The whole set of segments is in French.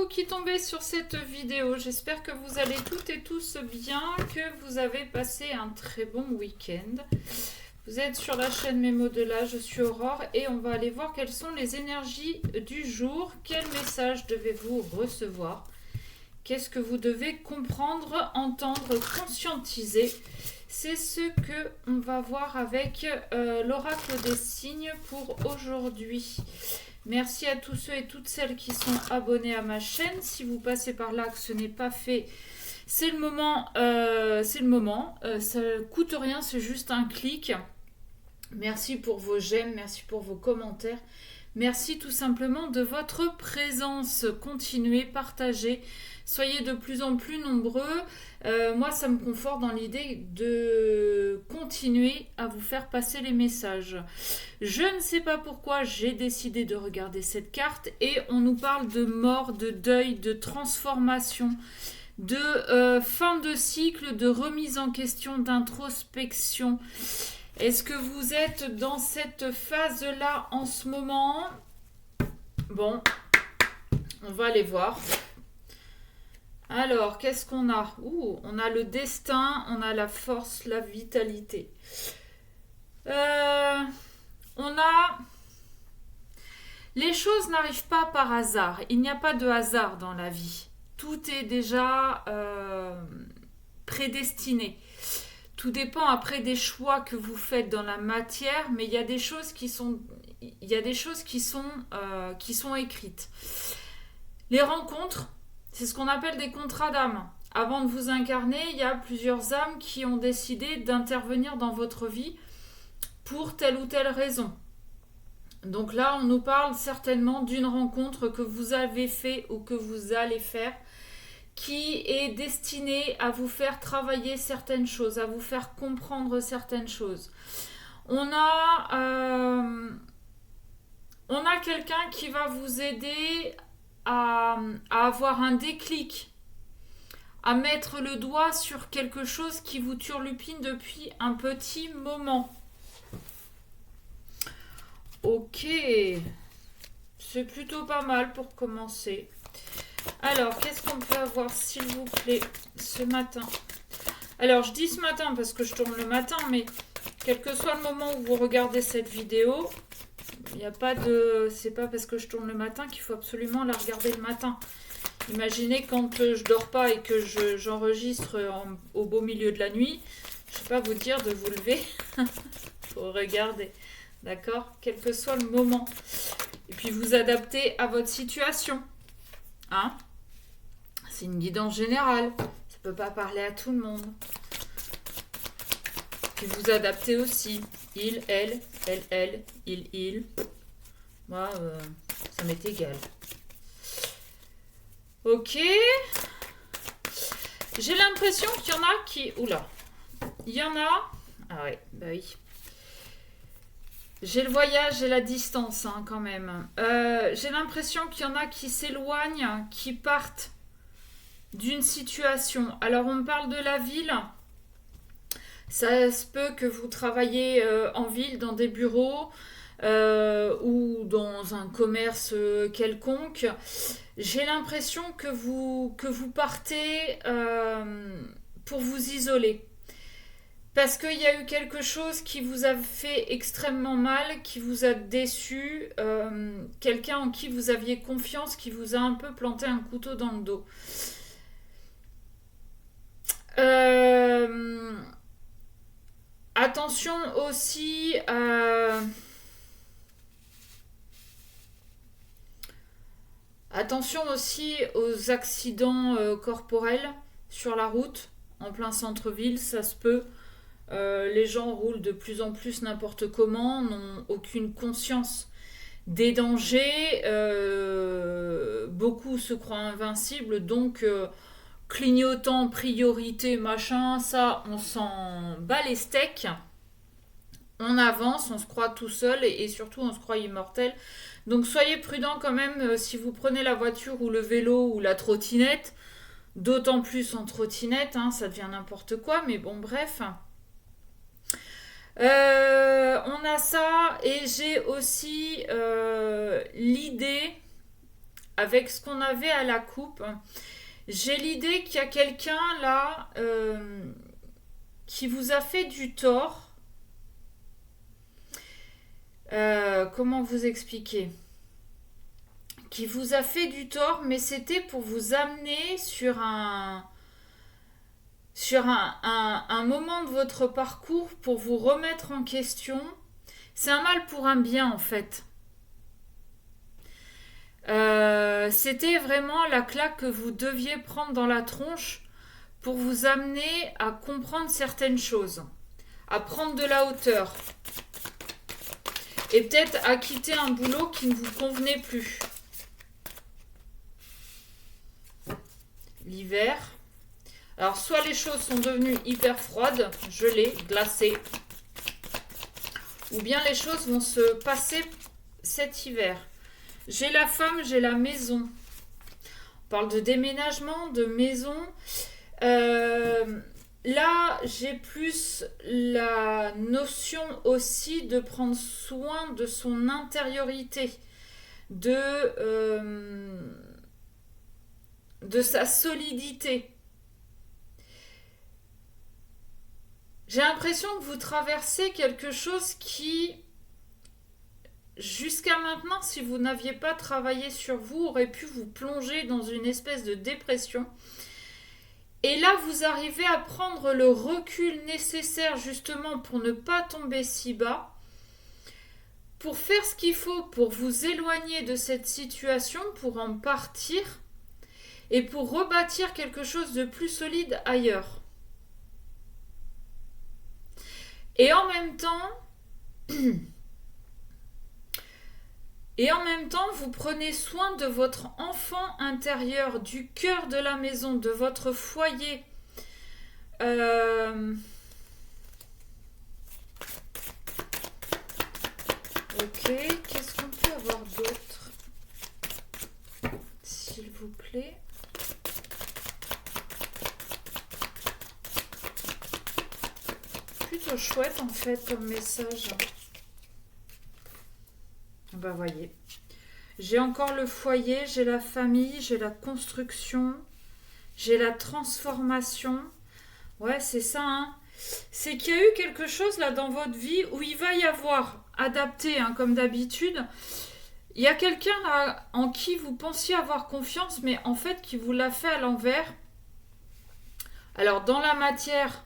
vous qui tombez sur cette vidéo. J'espère que vous allez toutes et tous bien, que vous avez passé un très bon week-end. Vous êtes sur la chaîne Mémo de là, je suis Aurore et on va aller voir quelles sont les énergies du jour. Quel message devez-vous recevoir? Qu'est-ce que vous devez comprendre, entendre, conscientiser? C'est ce que on va voir avec l'oracle des signes pour aujourd'hui. Merci à tous ceux et toutes celles qui sont abonnés à ma chaîne. Si vous passez par là, que ce n'est pas fait, c'est le moment. Ça ne coûte rien, c'est juste un clic. Merci pour vos j'aime, merci pour vos commentaires. Merci tout simplement de votre présence. Continuez, partagez. Soyez de plus en plus nombreux. Moi, ça me conforte dans l'idée de continuer à vous faire passer les messages. Je ne sais pas pourquoi j'ai décidé de regarder cette carte et on nous parle de mort, de deuil, de transformation, de fin de cycle, de remise en question, d'introspection. Est-ce que vous êtes dans cette phase-là en ce moment? Bon, on va aller voir. Alors, qu'est-ce qu'on a? On a le destin, on a la force, la vitalité. On a... Les choses n'arrivent pas par hasard. Il n'y a pas de hasard dans la vie. Tout est déjà prédestiné. Tout dépend après des choix que vous faites dans la matière, mais il y a des choses qui sont écrites. Les rencontres, c'est ce qu'on appelle des contrats d'âme. Avant de vous incarner, il y a plusieurs âmes qui ont décidé d'intervenir dans votre vie pour telle ou telle raison. Donc là, on nous parle certainement d'une rencontre que vous avez fait ou que vous allez faire qui est destinée à vous faire travailler certaines choses, à vous faire comprendre certaines choses. On a quelqu'un qui va vous aider à avoir un déclic, à mettre le doigt sur quelque chose qui vous turlupine depuis un petit moment. Ok, c'est plutôt pas mal pour commencer. Alors, qu'est-ce qu'on peut avoir, s'il vous plaît, ce matin? Alors, je dis ce matin parce que je tourne le matin, mais quel que soit le moment où vous regardez cette vidéo, il n'y a pas de... C'est pas parce que je tourne le matin qu'il faut absolument la regarder le matin. Imaginez quand je dors pas et que j'enregistre au beau milieu de la nuit, je ne vais pas vous dire de vous lever pour regarder. D'accord? Quel que soit le moment. Et puis vous adaptez à votre situation. Hein? C'est une guidance générale. Ça ne peut pas parler à tout le monde. Puis vous adaptez aussi. Il, elle, il. Moi, ça m'est égal. Ok. J'ai l'impression qu'il y en a qui... Oula. Il y en a... Ah ouais, bah oui. J'ai le voyage et la distance hein, quand même. J'ai l'impression qu'il y en a qui s'éloignent, qui partent d'une situation. Alors on me parle de la ville. Ça se peut que vous travaillez en ville, dans des bureaux ou dans un commerce quelconque. J'ai l'impression que vous partez pour vous isoler. Parce qu'il y a eu quelque chose qui vous a fait extrêmement mal, qui vous a déçu, quelqu'un en qui vous aviez confiance, qui vous a un peu planté un couteau dans le dos. Attention aussi aux accidents corporels sur la route, en plein centre-ville, ça se peut. Les gens roulent de plus en plus n'importe comment, n'ont aucune conscience des dangers. Beaucoup se croient invincibles, donc clignotant, priorité, machin, ça, on s'en bat les steaks. On avance, on se croit tout seul et surtout on se croit immortel. Donc soyez prudents quand même si vous prenez la voiture ou le vélo ou la trottinette. D'autant plus en trottinette, hein, ça devient n'importe quoi, mais bon, bref. On a ça et j'ai aussi l'idée avec ce qu'on avait à la coupe, j'ai l'idée qu'il y a quelqu'un là qui vous a fait du tort. Comment vous expliquer? Qui vous a fait du tort, mais c'était pour vous amener sur un moment de votre parcours, pour vous remettre en question. C'est un mal pour un bien en fait. C'était vraiment la claque que vous deviez prendre dans la tronche pour vous amener à comprendre certaines choses, à prendre de la hauteur et peut-être à quitter un boulot qui ne vous convenait plus. L'hiver. Alors, soit les choses sont devenues hyper froides, gelées, glacées, ou bien les choses vont se passer cet hiver. J'ai la femme, j'ai la maison. On parle de déménagement, de maison. Là, j'ai plus la notion aussi de prendre soin de son intériorité, de sa solidité. J'ai l'impression que vous traversez quelque chose qui, jusqu'à maintenant, si vous n'aviez pas travaillé sur vous, aurait pu vous plonger dans une espèce de dépression. Et là, vous arrivez à prendre le recul nécessaire justement pour ne pas tomber si bas, pour faire ce qu'il faut pour vous éloigner de cette situation, pour en partir et pour rebâtir quelque chose de plus solide ailleurs. Et en même temps, vous prenez soin de votre enfant intérieur, du cœur de la maison, de votre foyer. Ok, qu'est-ce qu'on peut avoir d'autre, s'il vous plaît? Plutôt chouette en fait comme message. Bah voyez, j'ai encore le foyer, j'ai la famille, j'ai la construction, j'ai la transformation. Ouais, c'est ça, hein. C'est qu'il y a eu quelque chose là dans votre vie où il va y avoir, adapté hein, comme d'habitude, il y a quelqu'un là en qui vous pensiez avoir confiance, mais en fait qui vous l'a fait à l'envers. Alors dans la matière,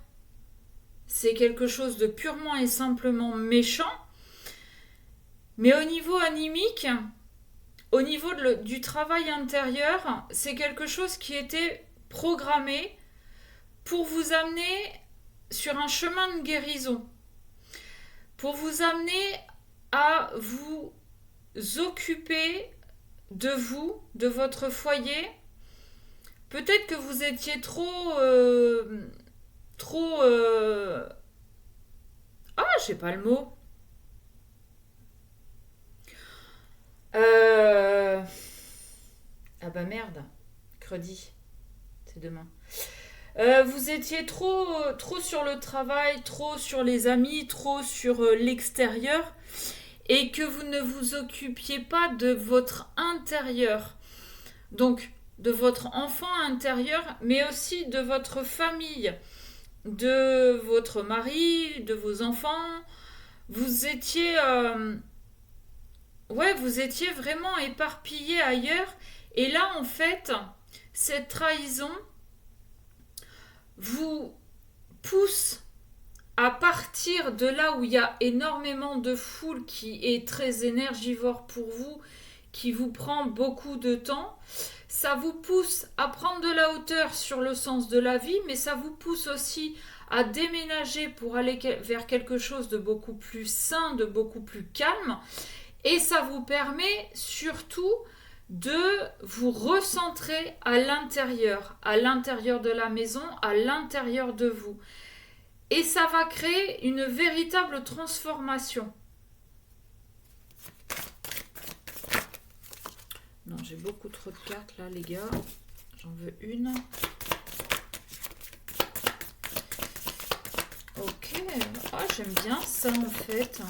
c'est quelque chose de purement et simplement méchant. Mais au niveau animique, au niveau du travail intérieur, c'est quelque chose qui était programmé pour vous amener sur un chemin de guérison, pour vous amener à vous occuper de vous, de votre foyer. Peut-être que vous étiez trop... Ah, j'ai pas le mot. Ah bah merde, credi, c'est demain. Vous étiez trop sur le travail, trop sur les amis, trop sur l'extérieur, et que vous ne vous occupiez pas de votre intérieur. Donc, de votre enfant intérieur, mais aussi de votre famille, de votre mari, de vos enfants. Vous étiez... vous étiez vraiment éparpillé ailleurs. Et là, en fait, cette trahison vous pousse à partir de là où il y a énormément de foule qui est très énergivore pour vous, qui vous prend beaucoup de temps. Ça vous pousse à prendre de la hauteur sur le sens de la vie, mais ça vous pousse aussi à déménager pour aller vers quelque chose de beaucoup plus sain, de beaucoup plus calme. Et ça vous permet surtout de vous recentrer à l'intérieur de la maison, à l'intérieur de vous. Et ça va créer une véritable transformation. Non, j'ai beaucoup trop de cartes là, les gars. J'en veux une. Ok. Ah, j'aime bien ça en fait.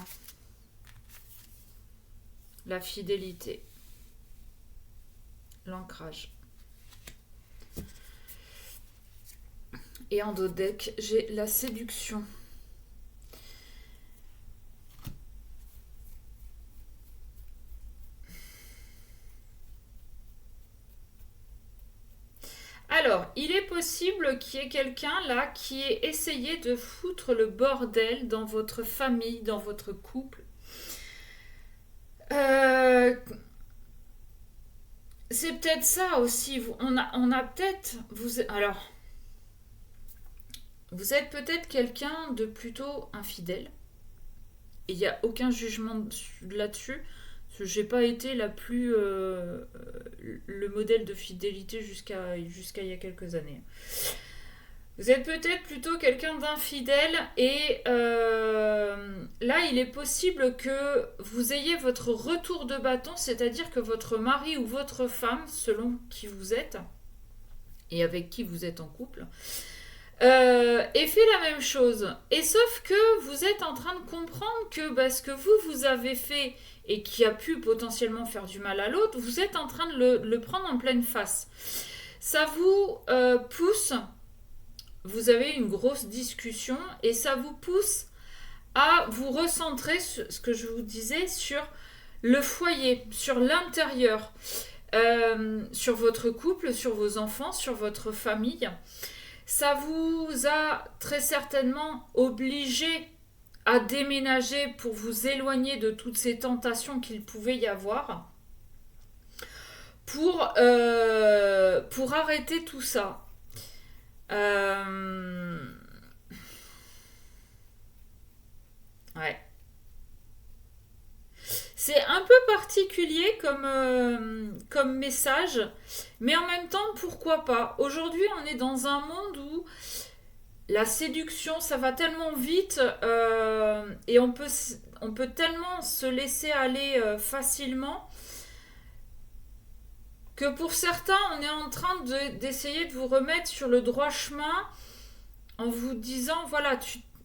La fidélité. l'ancrage. Et en dos de deck, j'ai la séduction. Alors, il est possible qu'il y ait quelqu'un là qui ait essayé de foutre le bordel dans votre famille, dans votre couple. C'est peut-être ça aussi. On a peut-être... Alors, vous êtes peut-être quelqu'un de plutôt infidèle. Et il n'y a aucun jugement là-dessus. J'ai pas été la plus le modèle de fidélité jusqu'à il y a quelques années. Vous êtes peut-être plutôt quelqu'un d'infidèle et là il est possible que vous ayez votre retour de bâton, c'est-à-dire que votre mari ou votre femme, selon qui vous êtes et avec qui vous êtes en couple, et fait la même chose. Et sauf que vous êtes en train de comprendre que ce que vous avez fait et qui a pu potentiellement faire du mal à l'autre, vous êtes en train de le prendre en pleine face. Ça vous pousse, vous avez une grosse discussion et ça vous pousse à vous recentrer sur ce que je vous disais, sur le foyer, sur l'intérieur, sur votre couple, sur vos enfants, sur votre famille. Ça vous a très certainement obligé à déménager pour vous éloigner de toutes ces tentations qu'il pouvait y avoir, pour arrêter tout ça. Ouais. C'est un peu particulier comme message, mais en même temps, pourquoi pas. Aujourd'hui, on est dans un monde où la séduction, ça va tellement vite et on peut tellement se laisser aller facilement que pour certains, on est en train d'essayer de vous remettre sur le droit chemin en vous disant, voilà,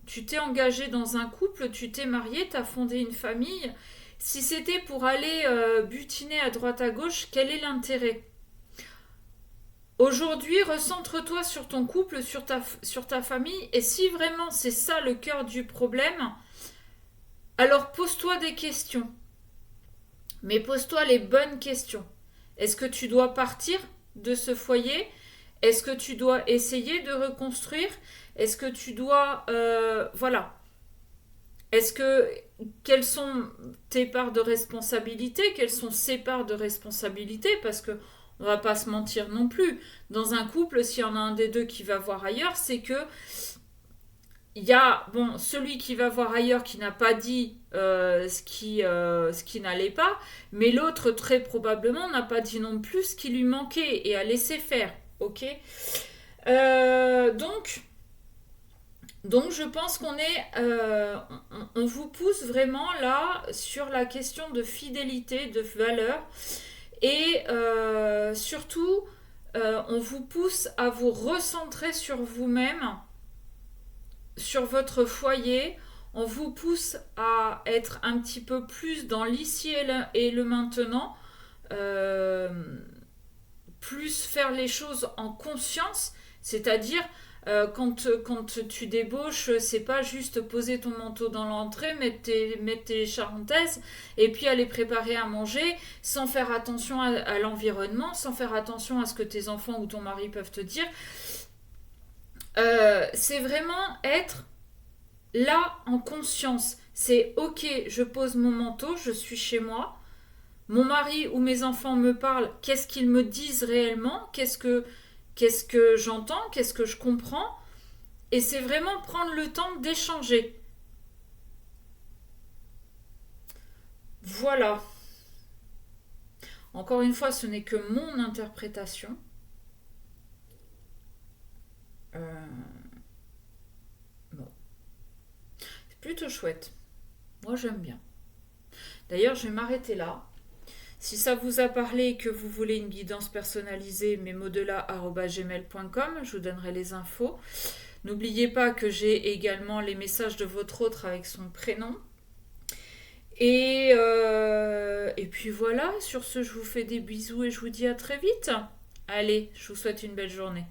tu t'es engagé dans un couple, tu t'es marié, tu as fondé une famille. Si c'était pour aller butiner à droite à gauche, quel est l'intérêt ? Aujourd'hui, recentre-toi sur ton couple, sur ta famille, et si vraiment c'est ça le cœur du problème, alors pose-toi des questions. Mais pose-toi les bonnes questions. Est-ce que tu dois partir de ce foyer ? Est-ce que tu dois essayer de reconstruire ? Est-ce que tu dois... voilà. Quelles sont tes parts de responsabilité ? Quelles sont ses parts de responsabilité ? Parce que on va pas se mentir non plus. Dans un couple, s'il y en a un des deux qui va voir ailleurs, c'est que il y a celui qui va voir ailleurs qui n'a pas dit ce qui n'allait pas, mais l'autre très probablement n'a pas dit non plus ce qui lui manquait et a laissé faire. Ok. Donc je pense qu'on on vous pousse vraiment là sur la question de fidélité, de valeur. Et surtout, on vous pousse à vous recentrer sur vous-même, sur votre foyer. On vous pousse à être un petit peu plus dans l'ici et le maintenant, plus faire les choses en conscience, c'est-à-dire quand tu débauches, c'est pas juste poser ton manteau dans l'entrée, mettre tes charentaises et puis aller préparer à manger sans faire attention à l'environnement, sans faire attention à ce que tes enfants ou ton mari peuvent te dire. C'est vraiment être là en conscience. C'est ok, je pose mon manteau, je suis chez moi. Mon mari ou mes enfants me parlent, qu'est-ce qu'ils me disent réellement ? Qu'est-ce que j'entends, qu'est-ce que je comprends, et c'est vraiment prendre le temps d'échanger. Voilà. Encore une fois, ce n'est que mon interprétation. Bon. C'est plutôt chouette. Moi, j'aime bien. D'ailleurs, je vais m'arrêter là. Si ça vous a parlé et que vous voulez une guidance personnalisée, mesmots-de-là@gmail.com, je vous donnerai les infos. N'oubliez pas que j'ai également les messages de votre autre avec son prénom. Et puis voilà, sur ce, je vous fais des bisous et je vous dis à très vite. Allez, je vous souhaite une belle journée.